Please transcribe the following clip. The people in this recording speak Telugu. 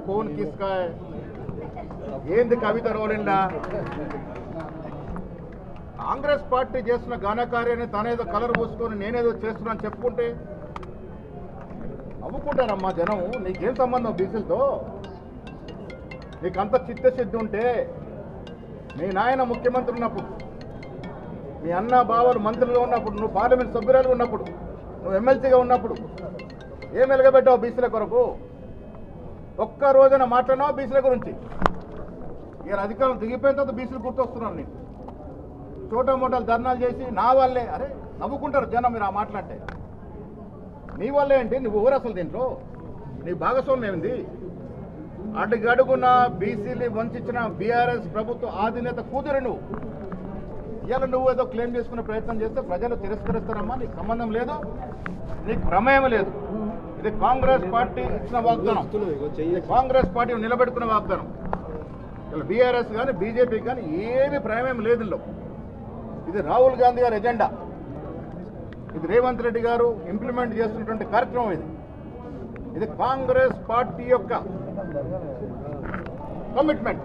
कौन किसका है ఏంది కవిత రోలిందా కాంగ్రెస్ పార్టీ చేస్తున్న ఘనకార్యాన్ని తనేదో కలర్ పూసుకొని నేనేదో చేస్తున్నా అని చెప్పుకుంటే నవ్వుకుంటారమ్మా జనం. నీకేం సంబంధం బీసీలతో? నీకంత చిత్తశుద్ధి ఉంటే మీ నాయన ముఖ్యమంత్రి ఉన్నప్పుడు, మీ అన్న బావలు మంత్రులుగా ఉన్నప్పుడు, నువ్వు పార్లమెంట్ సభ్యురాలుగా ఉన్నప్పుడు, నువ్వు ఎమ్మెల్సీగా ఉన్నప్పుడు ఏం వెలగబెట్టావు బీసీల కొరకు? ఒక్క రోజున మాట్లాడినావు బీసీల గురించి? ఇక అధికారులు దిగిపోయిన తర్వాత బీసీలు గుర్తొస్తున్నారు. నీకు చోటా మోటాలు ధర్నాలు చేసి నా వల్లే, అరే నవ్వుకుంటారు జనం మీరు ఆ మాట్లాడితే. నీ వల్లే ఏంటి? నువ్వు ఊరు అసలు దీంట్లో నీ భాగస్వామ్యం ఏంది? అడుగడుగున బీసీలు వంచిన బీఆర్ఎస్ ప్రభుత్వ ఆధినేత కూతురు నువ్వు. ఇవాళ నువ్వు ఏదో క్లెయిమ్ చేసుకునే ప్రయత్నం చేస్తే ప్రజలు తిరస్కరిస్తారమ్మా. నీకు సంబంధం లేదు, నీకు ప్రమేయం లేదు. ఇది కాంగ్రెస్ పార్టీ ఇచ్చిన వాగ్దానం, కాంగ్రెస్ పార్టీ నిలబెట్టుకునే వాగ్దానం. ఇలా బీఆర్ఎస్ కానీ బీజేపీ కానీ ఏమీ ప్రమేయం లేదు. ఇది రాహుల్ గాంధీ గారి ఎజెండా, ఇది రేవంత్ రెడ్డి గారు ఇంప్లిమెంట్ చేస్తున్నటువంటి కార్యక్రమం. ఇది కాంగ్రెస్ పార్టీ యొక్క కమిట్మెంట్.